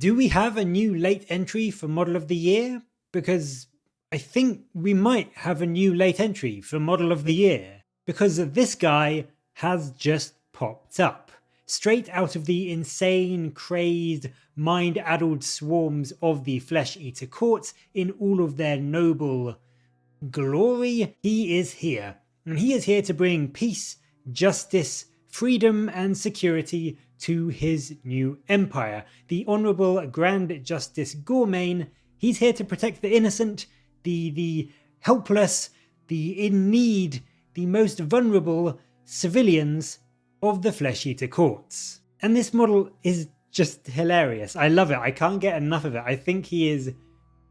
Do we have a new late entry for Model of the Year? Because I think we might have a new late entry for Model of the Year. Because this guy has just popped up. Straight out of the insane, crazed, mind-addled swarms of the Flesh-Eater courts in all of their noble glory, he is here. And he is here to bring peace, justice, freedom and security to his new empire. The Honourable Grand Justice Gormayne, he's here to protect the innocent, the helpless, the in need, the most vulnerable civilians of the Flesh-Eater courts. And this model is just hilarious. I love it. I can't get enough of it. I think he is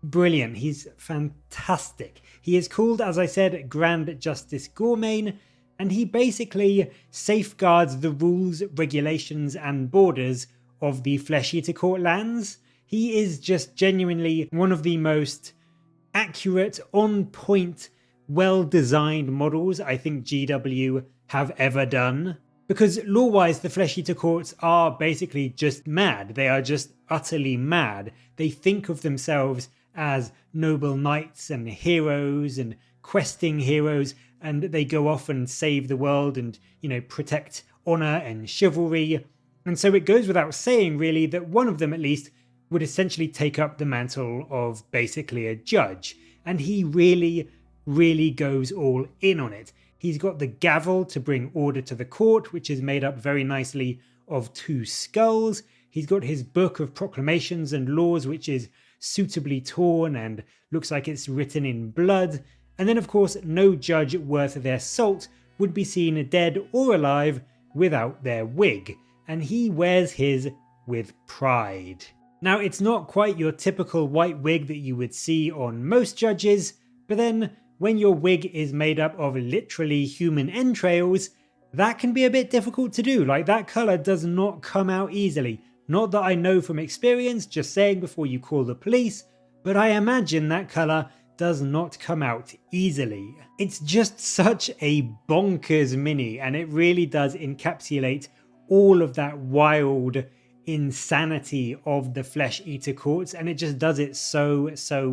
brilliant. He's fantastic. He is called, as I said, Grand Justice Gormayne, and he basically safeguards the rules, regulations and borders of the Flesh-Eater court lands. He is just genuinely one of the most accurate, on point, well-designed models I think GW have ever done. Because lore-wise, the Flesh-Eater courts are basically just mad. They are just utterly mad. They think of themselves as noble knights and heroes and questing heroes, and they go off and save the world and, protect honour and chivalry. And so it goes without saying, really, that one of them at least would essentially take up the mantle of basically a judge. And he really, really goes all in on it. He's got the Gavel to bring order to the court, which is made up very nicely of 2 skulls. He's got his book of proclamations and laws, which is suitably torn and looks like it's written in blood. And then, of course, no judge worth their salt would be seen dead or alive without their wig. And he wears his with pride. Now, it's not quite your typical white wig that you would see on most judges, but then when your wig is made up of literally human entrails, that can be a bit difficult to do. Like, that colour does not come out easily. Not that I know from experience, just saying before you call the police, but I imagine that colour does not come out easily. It's just such a bonkers mini, and it really does encapsulate all of that wild insanity of the Flesh-Eater courts, and it just does it so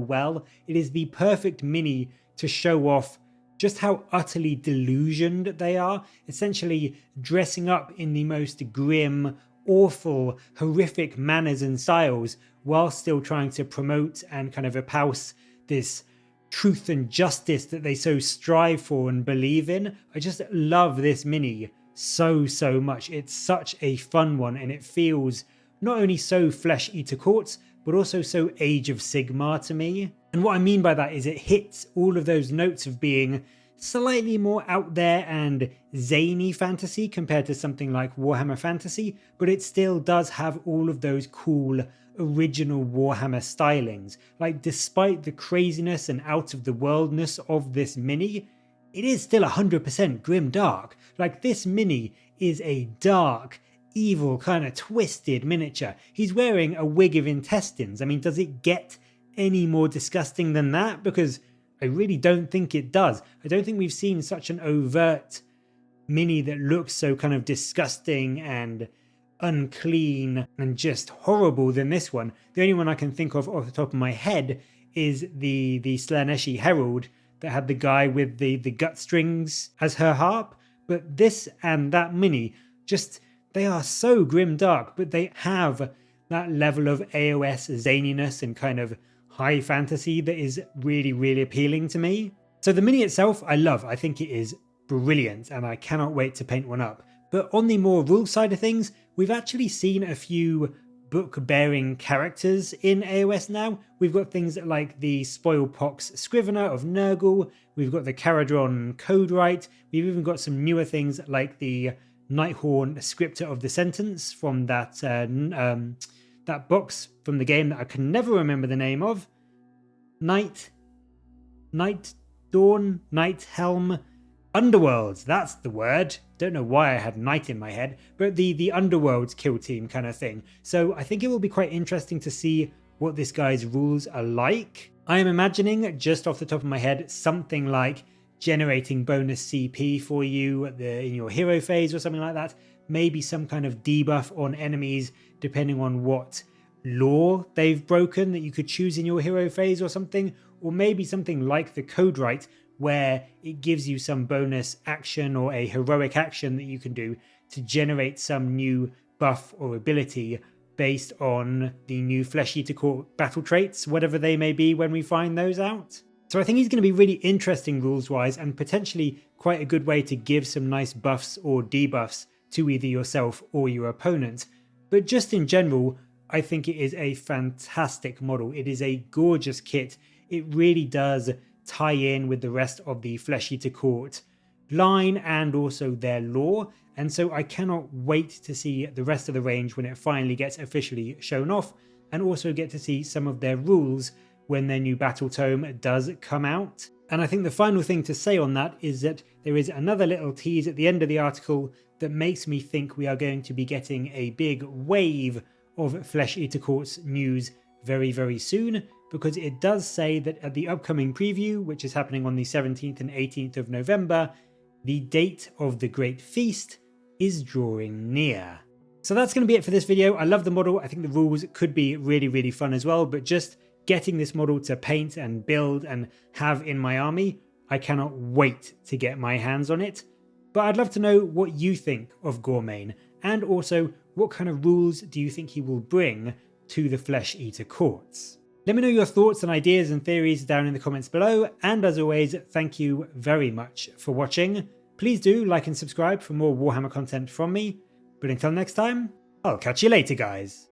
well. It is the perfect mini to show off just how utterly delusioned they are, essentially dressing up in the most grim, awful, horrific manners and styles while still trying to promote and kind of espouse this truth and justice that they so strive for and believe in. I just love this mini so much. It's such a fun one, and it feels not only so Flesh-Eater courts, but also so Age of Sigmar to me. And what I mean by that is it hits all of those notes of being slightly more out there and zany fantasy compared to something like Warhammer Fantasy, but it still does have all of those cool original Warhammer stylings. Like, despite the craziness and out of the worldness of this mini, it is still 100% grim dark. Like, this mini is a dark, evil, kind of twisted miniature. He's wearing a wig of intestines. I mean, does it get any more disgusting than that? Because I really don't think it does. I don't think we've seen such an overt mini that looks so kind of disgusting and unclean and just horrible than this one. The only one I can think of off the top of my head is the Slaneshi Herald that had the guy with the gut strings as her harp. But this and that mini, just, they are so grim dark, but they have that level of AOS zaniness and kind of high fantasy that is really, really appealing to me. So the mini itself, I love. I think it is brilliant, and I cannot wait to paint one up. But on the more rule side of things, we've actually seen a few book-bearing characters in AOS now. We've got things like the Spoilpox Scrivener of Nurgle, we've got the Caradron Codewrite, we've even got some newer things like the Nighthorn Scriptor of the Sentence from that box from the game that I can never remember the name of. Night Dawn, Night Helm, Underworlds, that's the word. Don't know why I had night in my head, but the Underworlds kill team kind of thing. So I think it will be quite interesting to see what this guy's rules are like. I am imagining, just off the top of my head, something like generating bonus CP for you in your hero phase or something like that. Maybe some kind of debuff on enemies depending on what law they've broken that you could choose in your hero phase or something, or maybe something like the Code Right, where it gives you some bonus action or a heroic action that you can do to generate some new buff or ability based on the new Flesh Eater Court battle traits, whatever they may be when we find those out. So I think he's going to be really interesting rules-wise, and potentially quite a good way to give some nice buffs or debuffs to either yourself or your opponent. But just in general, I think it is a fantastic model. It is a gorgeous kit. It really does tie in with the rest of the Flesh Eater Court line and also their lore, and so I cannot wait to see the rest of the range when it finally gets officially shown off, and also get to see some of their rules when their new battle tome does come out. And I think the final thing to say on that is that there is another little tease at the end of the article that makes me think we are going to be getting a big wave of Flesh Eater Court's news very, very soon, because it does say that at the upcoming preview, which is happening on the 17th and 18th of November, the date of the Great Feast is drawing near. So that's going to be it for this video. I love the model. I think the rules could be really, really fun as well, but just getting this model to paint and build and have in my army, I cannot wait to get my hands on it. But I'd love to know what you think of Gormayne, and also what kind of rules do you think he will bring to the Flesh Eater Courts. Let me know your thoughts and ideas and theories down in the comments below, and as always, thank you very much for watching. Please do like and subscribe for more Warhammer content from me, but until next time, I'll catch you later, guys.